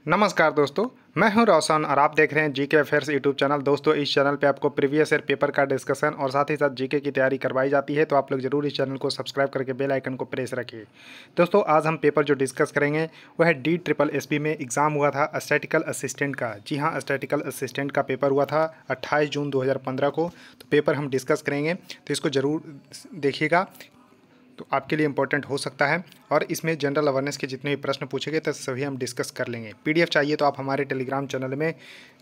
नमस्कार दोस्तों, मैं हूं रोशन और आप देख रहे हैं जीके अफेयर्स यूट्यूब चैनल। दोस्तों, इस चैनल पे आपको प्रीवियस ईयर पेपर का डिस्कशन और साथ ही साथ जीके की तैयारी करवाई जाती है, तो आप लोग जरूर इस चैनल को सब्सक्राइब करके बेल आइकन को प्रेस रखिए। दोस्तों, आज हम पेपर जो डिस्कस करेंगे वह है DSSB में एग्ज़ाम हुआ था स्टैटिकल असिस्टेंट का। जी हाँ, स्टैटिकल असिस्टेंट का पेपर हुआ था 28 जून 2015 को। तो पेपर हम डिस्कस करेंगे, तो इसको ज़रूर देखिएगा, तो आपके लिए इंपॉर्टेंट हो सकता है। और इसमें जनरल अवेयरनेस के जितने भी प्रश्न पूछे गए तो सभी हम डिस्कस कर लेंगे। PDF चाहिए तो आप हमारे टेलीग्राम चैनल में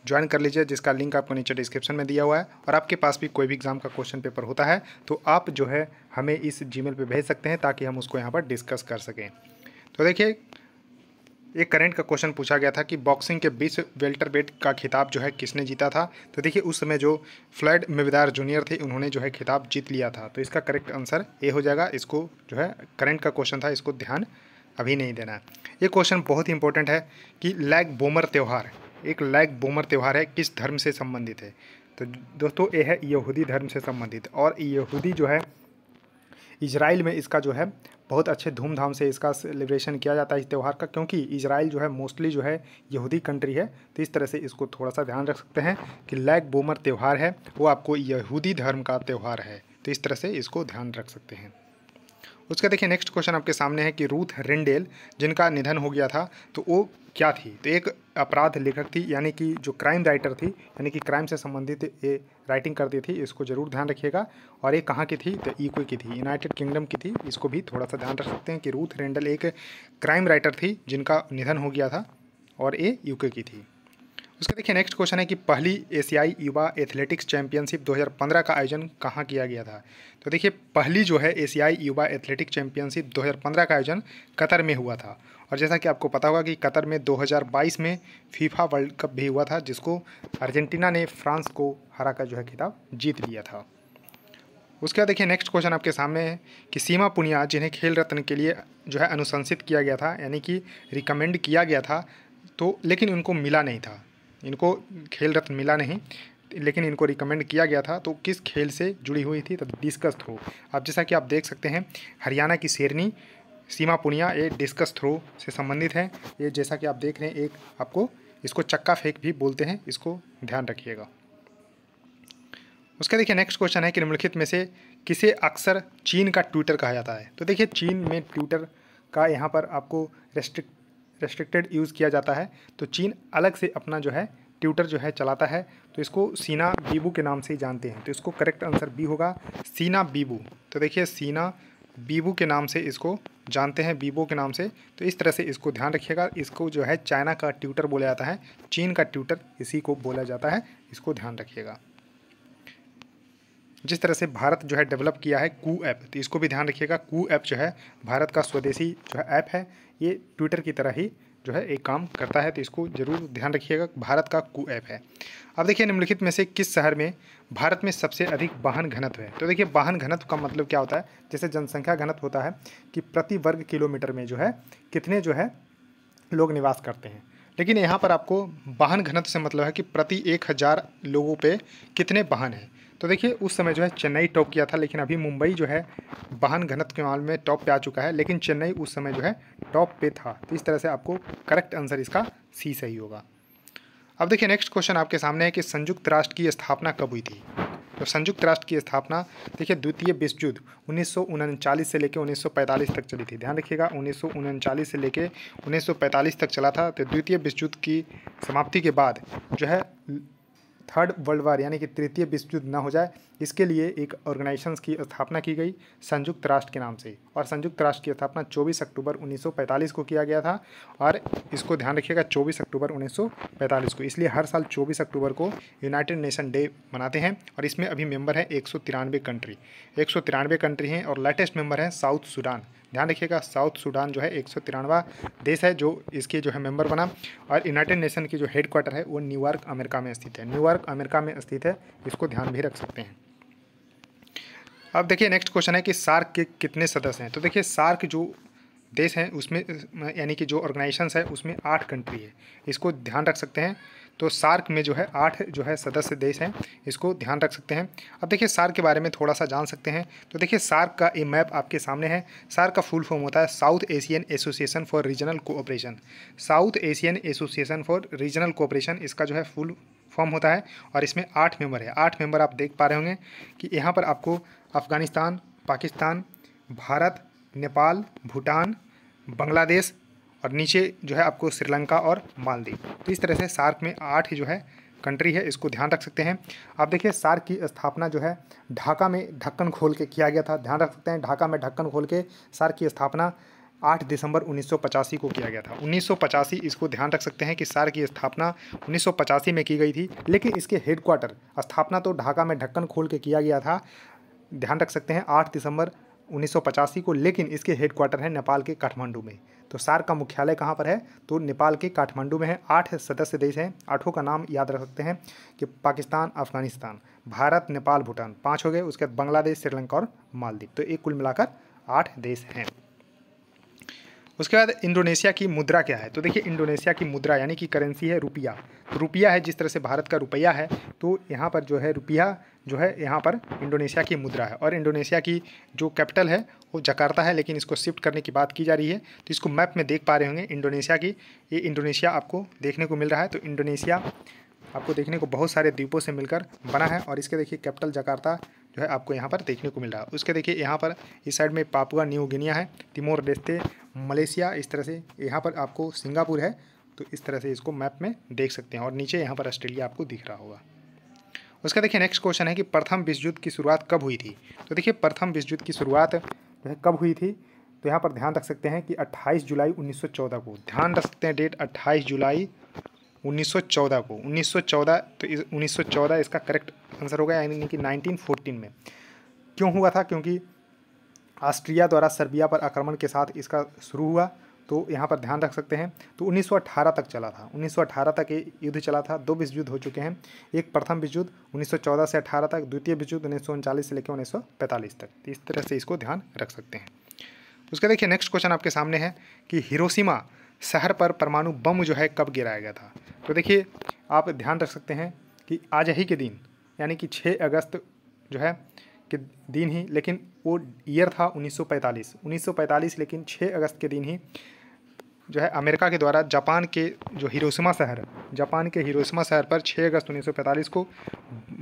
ज्वाइन कर लीजिए, जिसका लिंक आपको नीचे डिस्क्रिप्शन में दिया हुआ है। और आपके पास भी कोई भी एग्जाम का क्वेश्चन पेपर होता है तो आप जो है हमें इस जीमेल पे भेज सकते हैं, ताकि हम उसको यहाँ पर डिस्कस कर सकें। तो देखिए, एक करंट का क्वेश्चन पूछा गया था कि बॉक्सिंग के विश्व वेल्टरवेट का खिताब जो है किसने जीता था। तो देखिए, उस समय जो फ्लॉयड मेवेदर जूनियर थे, उन्होंने जो है खिताब जीत लिया था। तो इसका करेक्ट आंसर ए हो जाएगा। इसको जो है करंट का क्वेश्चन था, इसको ध्यान अभी नहीं देना है। ये क्वेश्चन बहुत ही इंपॉर्टेंट है कि लैग बोमर त्यौहार, एक लैग बोमर त्यौहार है, किस धर्म से संबंधित है। तो दोस्तों, ये है यहूदी धर्म से संबंधित। और यहूदी जो है इजराइल में इसका जो है बहुत अच्छे धूमधाम से इसका सेलिब्रेशन किया जाता है इस त्यौहार का, क्योंकि इजराइल जो है मोस्टली जो है यहूदी कंट्री है। तो इस तरह से इसको थोड़ा सा ध्यान रख सकते हैं कि लैग बोमर त्यौहार है वो आपको यहूदी धर्म का त्यौहार है। तो इस तरह से इसको ध्यान रख सकते हैं। उसका देखिए, नेक्स्ट क्वेश्चन आपके सामने है कि रूथ रेंडेल जिनका निधन हो गया था, तो वो क्या थी। तो एक अपराध लेखक थी, यानी कि जो क्राइम राइटर थी, यानी कि क्राइम से संबंधित ये राइटिंग करती थी। इसको जरूर ध्यान रखिएगा। और ये कहाँ की थी, तो यूके की थी, यूनाइटेड किंगडम की थी। इसको भी थोड़ा सा ध्यान रख सकते हैं कि रूथ रेंडल एक क्राइम राइटर थी जिनका निधन हो गया था, और ये यूके की थी। उसका देखिए, नेक्स्ट क्वेश्चन है कि पहली एशियाई युवा एथलेटिक्स चैंपियनशिप 2015 का आयोजन कहाँ किया गया था। तो देखिए, पहली जो है एशियाई युवा एथलेटिक्स चैंपियनशिप 2015 का आयोजन कतर में हुआ था। और जैसा कि आपको पता होगा कि कतर में 2022 में फीफा वर्ल्ड कप भी हुआ था, जिसको अर्जेंटीना ने फ्रांस को हरा कर जो है खिताब जीत लिया था। उसके बाद देखिए, नेक्स्ट क्वेश्चन आपके सामने है कि सीमा पुनिया जिन्हें खेल रत्न के लिए जो है अनुशंसित किया गया था, यानी कि रिकमेंड किया गया था, तो लेकिन उनको मिला नहीं था, इनको खेल रत्न मिला नहीं, लेकिन इनको रिकमेंड किया गया था। तो किस खेल से जुड़ी हुई थी, तो डिस्कस थ्रो। अब जैसा कि आप देख सकते हैं, हरियाणा की शेरनी सीमा पुनिया ये डिस्कस थ्रो से संबंधित है। ये जैसा कि आप देख रहे हैं, एक आपको इसको चक्का फेंक भी बोलते हैं, इसको ध्यान रखिएगा। उसका देखिए, नेक्स्ट क्वेश्चन है कि निम्नलिखित में से किसे अक्सर चीन का ट्विटर कहा जाता है। तो देखिए, चीन में ट्विटर का यहाँ पर आपको रेस्ट्रिक्टेड यूज़ किया जाता है। तो चीन अलग से अपना जो है ट्विटर जो है चलाता है, तो इसको सीना बीबू के नाम से ही जानते हैं। तो इसको करेक्ट आंसर बी होगा, सीना बीबू। तो देखिए, सीना बीबू के नाम से इसको जानते हैं, बीबो के नाम से। तो इस तरह से इसको ध्यान रखिएगा। इसको जो है चाइना का ट्विटर बोला जाता है, चीन का ट्विटर इसी को बोला जाता है, इसको ध्यान रखिएगा। जिस तरह से भारत जो है डेवलप किया है कू ऐप, तो इसको भी ध्यान रखिएगा। कू ऐप जो है भारत का स्वदेशी जो है ऐप है, ये ट्विटर की तरह ही जो है एक काम करता है। तो इसको जरूर ध्यान रखिएगा, भारत का कू ऐप है। अब देखिए, निम्नलिखित में से किस शहर में भारत में सबसे अधिक वाहन घनत्व है। तो देखिए, वाहन घनत्व का मतलब क्या होता है, जैसे जनसंख्या घनत्व होता है कि प्रति वर्ग किलोमीटर में जो है कितने जो है लोग निवास करते हैं, लेकिन यहाँ पर आपको वाहन घनत्व से मतलब है कि प्रति 1000 लोगों पे कितने वाहन हैं। तो देखिए, उस समय जो है चेन्नई टॉप किया था, लेकिन अभी मुंबई जो है वाहन घनत्व के मामले में टॉप पे आ चुका है, लेकिन चेन्नई उस समय जो है टॉप पे था। तो इस तरह से आपको करेक्ट आंसर इसका सी सही होगा। अब देखिए, नेक्स्ट क्वेश्चन आपके सामने है कि संयुक्त राष्ट्र की स्थापना कब हुई थी। तो संयुक्त राष्ट्र की स्थापना देखिए, द्वितीय विश्व युद्ध 1939 से लेकर 1945 तक चली थी। ध्यान रखिएगा, 1939 से लेकर 1945 तक चला था। तो द्वितीय विश्व युद्ध की समाप्ति के बाद जो है थर्ड वर्ल्ड वार, यानी कि तृतीय विश्व युद्ध ना हो जाए, इसके लिए एक ऑर्गेनाइजेशंस की स्थापना की गई संयुक्त राष्ट्र के नाम से। और संयुक्त राष्ट्र की स्थापना 24 अक्टूबर 1945 को किया गया था। और इसको ध्यान रखिएगा, 24 अक्टूबर 1945 को, इसलिए हर साल 24 अक्टूबर को यूनाइटेड नेशन डे मनाते हैं। और इसमें अभी मेंबर है 193 कंट्री, 193 कंट्री हैं। और लेटेस्ट मेंबर है साउथ सूडान। ध्यान रखिएगा, साउथ सूडान जो है 193वां देश है जो इसके जो है मेंबर बना। और यूनाइटेड नेशन की जो हेडक्वार्टर है वो न्यूयॉर्क अमेरिका में स्थित है, न्यूयॉर्क अमेरिका में स्थित है। इसको ध्यान भी रख सकते हैं। अब देखिए, नेक्स्ट क्वेश्चन है कि सार्क के कितने सदस्य हैं। तो देखिए, सार्क जो देश हैं उसमें, यानी कि जो ऑर्गेनाइजेशंस है उसमें 8 कंट्री है, इसको ध्यान रख सकते हैं। तो सार्क में जो है 8 जो है सदस्य देश हैं, इसको ध्यान रख सकते हैं। अब देखिए सार्क के बारे में थोड़ा सा जान सकते हैं। तो देखिए सार्क का ये मैप आपके सामने है। सार्क का फुल फॉर्म होता है south Asian association for regional cooperation. South Asian association for regional cooperation इसका जो है फुल फॉर्म होता है और इसमें 8 मेंबर है। 8 मेंबर आप देख पा रहे होंगे कि यहाँ पर आपको अफ़गानिस्तान, पाकिस्तान, भारत, नेपाल, भूटान, बांग्लादेश और नीचे जो है आपको श्रीलंका और मालदीव। तो इस तरह से सार्क में 8 ही जो है कंट्री है, इसको ध्यान रख सकते हैं। आप देखिए सार्क की स्थापना जो है ढाका में ढक्कन खोल के किया गया था। ध्यान रख सकते हैं ढाका में ढक्कन खोल के सार्क की स्थापना 8 दिसंबर 1985 को किया गया था। 1985 इसको ध्यान रख सकते हैं कि सार्क की स्थापना 1985 में की गई थी, लेकिन इसके हेडक्वार्टर स्थापना तो ढाका में ढक्कन खोल के किया गया था, ध्यान रख सकते हैं 8 दिसंबर 1985 को, लेकिन इसके हेडक्वार्टर है नेपाल के काठमांडू में। तो सार्क का मुख्यालय कहाँ पर है? तो नेपाल के काठमांडू में है। 8 सदस्य देश हैं, 8 का नाम याद रख सकते हैं कि पाकिस्तान, अफगानिस्तान, भारत, नेपाल, भूटान 5 हो गए, उसके बाद बांग्लादेश, श्रीलंका और मालदीव। तो एक कुल मिलाकर 8 देश हैं। उसके बाद इंडोनेशिया की मुद्रा क्या है? तो देखिए इंडोनेशिया की मुद्रा यानी कि करेंसी है रुपया। तो रुपया है, जिस तरह से भारत का रुपया है, तो यहाँ पर जो है रुपया जो है यहाँ पर इंडोनेशिया की मुद्रा है। और इंडोनेशिया की जो कैपिटल है वो जकार्ता है, लेकिन इसको शिफ्ट करने की बात की जा रही है। तो इसको मैप में देख पा रहे होंगे इंडोनेशिया की, ये इंडोनेशिया आपको देखने को मिल रहा है। तो इंडोनेशिया आपको देखने को बहुत सारे द्वीपों से मिलकर बना है और इसके देखिए कैपिटल जकार्ता जो है आपको यहाँ पर देखने को मिल रहा है। उसके देखिए यहाँ पर इस साइड में पापुआ न्यू गिनिया है, तिमोर लेस्ते, मलेशिया, इस तरह से यहाँ पर आपको सिंगापुर है। तो इस तरह से इसको मैप में देख सकते हैं और नीचे यहाँ पर ऑस्ट्रेलिया आपको दिख रहा होगा। उसका देखिए नेक्स्ट क्वेश्चन है कि प्रथम विश्व युद्ध की शुरुआत कब हुई थी? तो देखिए प्रथम विश्व युद्ध की शुरुआत जो है कब हुई थी? तो यहाँ पर ध्यान रख सकते हैं कि 28 जुलाई 1914 को। ध्यान रख सकते हैं डेट 28 जुलाई 1914 को। 1914 तो 1914 इसका करेक्ट आंसर होगा, यानी कि 1914 में। क्यों हुआ था? क्योंकि ऑस्ट्रिया द्वारा सर्बिया पर आक्रमण के साथ इसका शुरू हुआ। तो यहाँ पर ध्यान रख सकते हैं। तो 1918 तक चला था, 1918 तक ये युद्ध चला था। 2 विश्व युद्ध हो चुके हैं, एक प्रथम विश्व युद्ध 1914 से 18 तक, द्वितीय विश्व युद्ध 1939 से लेकर 1945 तक। तो इस तरह से इसको ध्यान रख सकते हैं। उसका देखिए नेक्स्ट क्वेश्चन आपके सामने है कि हिरोशिमा शहर पर परमाणु बम जो है कब गिराया गया था? तो देखिए आप ध्यान रख सकते हैं कि आज ही के दिन यानी कि 6 अगस्त जो है के दिन ही, लेकिन वो ईयर था 1945, लेकिन 6 अगस्त के दिन ही जो है अमेरिका के द्वारा जापान के जो हिरोशिमा शहर पर 6 अगस्त 1945 को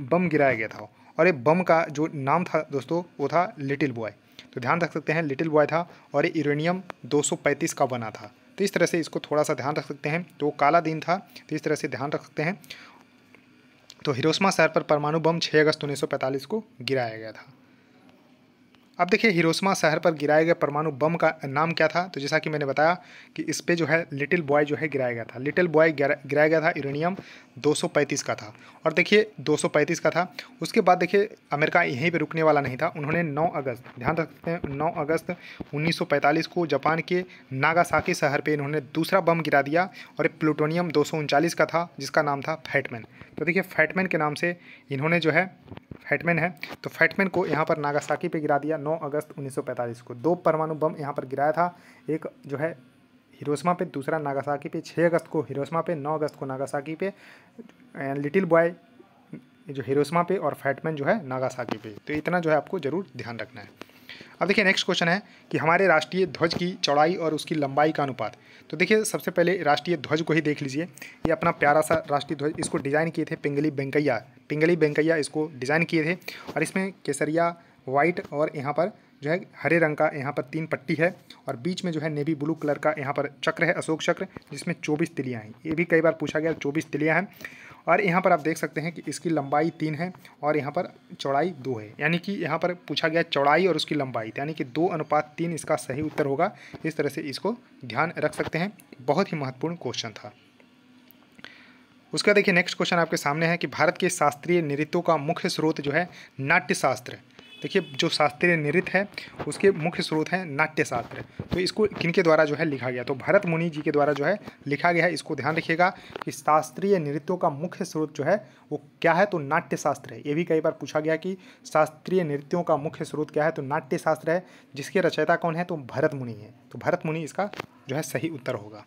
बम गिराया गया था। और ये बम का जो नाम था दोस्तों वो था लिटिल बॉय। तो ध्यान रख सकते हैं लिटिल बॉय था और ये यूरेनियम 235 का बना था। तो इस तरह से इसको थोड़ा सा ध्यान रख सकते हैं। तो काला दिन था, तो इस तरह से ध्यान रख सकते हैं। तो हिरोशिमा शहर पर परमाणु बम 6 अगस्त 1945 को गिराया गया था। अब देखिए हिरोशिमा शहर पर गिराए गए परमाणु बम का नाम क्या था? तो जैसा कि मैंने बताया कि इस पे जो है लिटिल बॉय जो है गिराया गया था। लिटिल बॉय गिराया गया था, यूरेनियम 235 का था। और देखिए 235 का था। उसके बाद देखिए अमेरिका यहीं पे रुकने वाला नहीं था। उन्होंने 9 अगस्त, ध्यान रख सकते हैं, 9 अगस्त 1945 को जापान के नागासाकी शहर पर इन्होंने दूसरा बम गिरा दिया और ये प्लूटोनियम 239 का था, जिसका नाम था फैटमैन। तो देखिए फैटमैन के नाम से इन्होंने जो है फैटमैन है, तो फैटमैन को यहाँ पर नागासाकी पे गिरा दिया 9 अगस्त 1945 को। 2 परमाणु बम यहाँ पर गिराया था, एक जो है हिरोशिमा पे, दूसरा नागासाकी पे। 6 अगस्त को हिरोशिमा पे, 9 अगस्त को नागासाकी पे। लिटिल बॉय जो हिरोशिमा पे और फैटमैन जो है नागासाकी पे। तो इतना जो है आपको ज़रूर ध्यान रखना है। अब देखिए नेक्स्ट क्वेश्चन है कि हमारे राष्ट्रीय ध्वज की चौड़ाई और उसकी लंबाई का अनुपात। तो देखिए सबसे पहले राष्ट्रीय ध्वज को ही देख लीजिए। ये अपना प्यारा सा राष्ट्रीय ध्वज, इसको डिज़ाइन किए थे पिंगली वेंकैया इसको डिज़ाइन किए थे। और इसमें केसरिया वाइट और यहाँ पर जो है हरे रंग का यहाँ पर 3 पट्टी है और बीच में जो है नेवी ब्लू कलर का यहाँ पर चक्र है, अशोक चक्र, जिसमें 24 तिलियाँ हैं। ये भी कई बार पूछा गया, 24 तिलियाँ हैं। और यहाँ पर आप देख सकते हैं कि इसकी लंबाई 3 है और यहाँ पर चौड़ाई 2 है, यानी कि यहाँ पर पूछा गया चौड़ाई और उसकी लंबाई, यानी कि 2:3 इसका सही उत्तर होगा। इस तरह से इसको ध्यान रख सकते हैं, बहुत ही महत्वपूर्ण क्वेश्चन था। उसका देखिए नेक्स्ट क्वेश्चन आपके सामने है कि भारत के शास्त्रीय नृत्यों का मुख्य स्रोत जो है नाट्यशास्त्र। देखिए जो शास्त्रीय नृत्य है उसके मुख्य स्रोत है नाट्यशास्त्र। तो इसको किनके द्वारा जो है लिखा गया? तो भरत मुनि जी के द्वारा जो है लिखा गया है। इसको ध्यान रखिएगा कि शास्त्रीय नृत्यों का मुख्य स्रोत जो है वो क्या है? तो नाट्यशास्त्र है। ये भी कई बार पूछा गया कि शास्त्रीय नृत्यों का मुख्य स्रोत क्या है? तो नाट्यशास्त्र है। जिसके रचयिता कौन है? तो भरत मुनि है। तो भरत मुनि इसका जो है सही उत्तर होगा।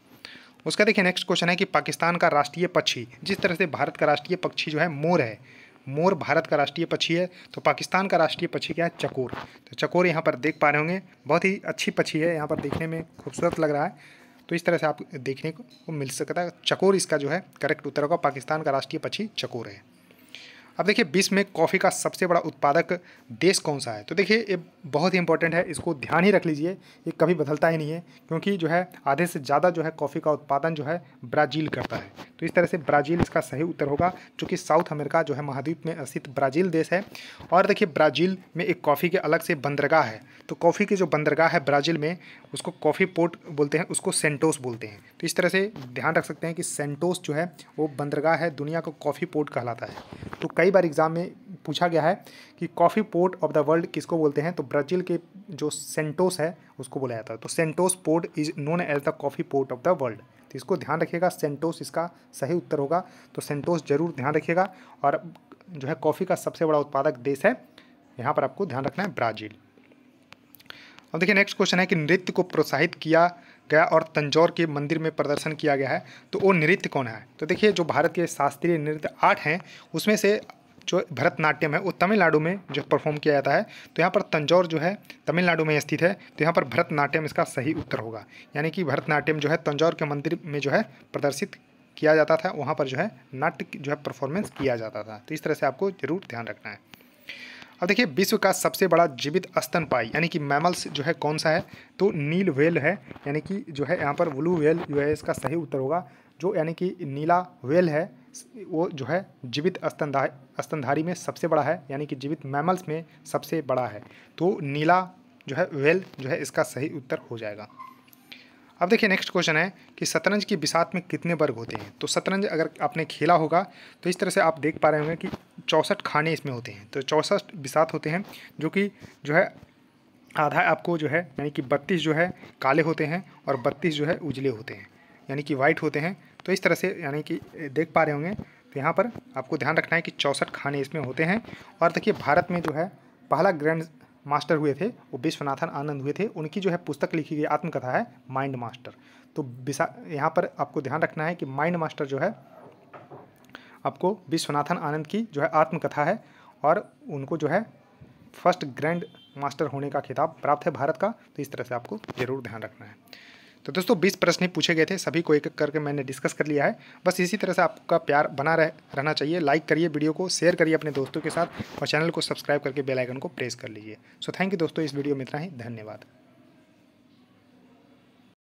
उसका देखिए नेक्स्ट क्वेश्चन है कि पाकिस्तान का राष्ट्रीय पक्षी, जिस तरह से भारत का राष्ट्रीय पक्षी जो है मोर है, मोर भारत का राष्ट्रीय पक्षी है, तो पाकिस्तान का राष्ट्रीय पक्षी क्या है? चकोर। तो चकोर यहाँ पर देख पा रहे होंगे, बहुत ही अच्छी पक्षी है, यहाँ पर देखने में खूबसूरत लग रहा है। तो इस तरह से आप देखने को मिल सकता है। चकोर इसका जो है करेक्ट उत्तर होगा, पाकिस्तान का राष्ट्रीय पक्षी चकोर है। अब देखिए विश्व में कॉफ़ी का सबसे बड़ा उत्पादक देश कौन सा है? तो देखिए ये बहुत ही इंपॉर्टेंट है, इसको ध्यान ही रख लीजिए, ये कभी बदलता ही नहीं है, क्योंकि जो है आधे से ज़्यादा जो है कॉफ़ी का उत्पादन जो है ब्राज़ील करता है। तो इस तरह से ब्राज़ील इसका सही उत्तर होगा, जो कि साउथ अमेरिका जो है महाद्वीप में स्थित ब्राज़ील देश है। और देखिए ब्राज़ील में एक कॉफ़ी के अलग से बंदरगाह है, तो कॉफ़ी की जो बंदरगाह है ब्राज़ील में उसको कॉफ़ी पोर्ट बोलते हैं, उसको सेंटोस बोलते हैं। तो इस तरह से ध्यान रख सकते हैं कि सेंटोस जो है वो बंदरगाह है, दुनिया का कॉफ़ी पोर्ट कहलाता है। तो कई बार एग्जाम में पूछा गया है कि coffee port of the world किसको बोलते हैं, तो ब्राज़ील के जो सेंटोस है उसको बोला जाता है। तो Santos port is known as the coffee port of the world. तो इसको ध्यान रखिएगा, सेंटोस इसका सही उत्तर होगा। तो सेंटोस जरूर ध्यान रखिएगा। और जो है कॉफ़ी का सबसे बड़ा उत्पादक देश है, यहाँ पर आपको ध्यान रखना है ब्राज़ील। अब देखिए नेक्स्ट क्वेश्चन है कि नृत्य को प्रोत्साहित किया गया और तंजौर के मंदिर में प्रदर्शन किया गया है, तो वो नृत्य कौन है? तो देखिए जो भारत के शास्त्रीय नृत्य 8 हैं उसमें से जो भरतनाट्यम है वो तमिलनाडु में जो परफॉर्म किया जाता है। तो यहाँ पर तंजौर जो है तमिलनाडु में स्थित है, तो यहाँ पर भरतनाट्यम इसका सही उत्तर होगा। यानी कि भरतनाट्यम जो है तंजौर के मंदिर में जो है प्रदर्शित किया जाता था, वहाँ पर जो है नाट्य जो है परफॉर्मेंस किया जाता था। तो इस तरह से आपको जरूर ध्यान रखना है। अब देखिए विश्व का सबसे बड़ा जीवित स्तनपायी यानी कि मैमल्स जो है कौन सा है? तो नील व्हेल है, यानी कि जो है यहाँ पर ब्लू व्हेल जो है इसका सही उत्तर होगा। जो यानी कि नीला व्हेल है वो जो है जीवित स्तनधारी में सबसे बड़ा है, यानी कि जीवित मैमल्स में सबसे बड़ा है। तो नीला जो है व्हेल जो है इसका सही उत्तर हो जाएगा। अब देखिए नेक्स्ट क्वेश्चन है कि शतरंज की बिसात में कितने वर्ग होते हैं? तो शतरंज अगर आपने खेला होगा तो इस तरह से आप देख पा रहे होंगे कि 64 खाने इसमें होते हैं। तो 64 बिसात होते हैं, जो कि जो है आधा आपको जो है यानी कि 32 जो है काले होते हैं और 32 जो है उजले होते हैं, यानी कि वाइट होते हैं। तो इस तरह से यानी कि देख पा रहे होंगे। तो यहाँ पर आपको ध्यान रखना है कि 64 खाने इसमें होते हैं। और देखिए भारत में जो है पहला ग्रैंड मास्टर हुए थे वो विश्वनाथन आनंद हुए थे, उनकी जो है पुस्तक लिखी गई आत्मकथा है माइंड मास्टर। तो यहाँ पर आपको ध्यान रखना है कि माइंड मास्टर जो है आपको विश्वनाथन आनंद की जो है आत्मकथा है, और उनको जो है फर्स्ट ग्रैंड मास्टर होने का खिताब प्राप्त है भारत का। तो इस तरह से आपको जरूर ध्यान रखना है। तो दोस्तों 20 प्रश्न पूछे गए थे, सभी को एक एक करके मैंने डिस्कस कर लिया है। बस इसी तरह से आपका प्यार बना रहना चाहिए। लाइक करिए, वीडियो को शेयर करिए अपने दोस्तों के साथ, और चैनल को सब्सक्राइब करके बेल आइकन को प्रेस कर लीजिए। सो थैंक यू दोस्तों, इस वीडियो में इतना ही, धन्यवाद।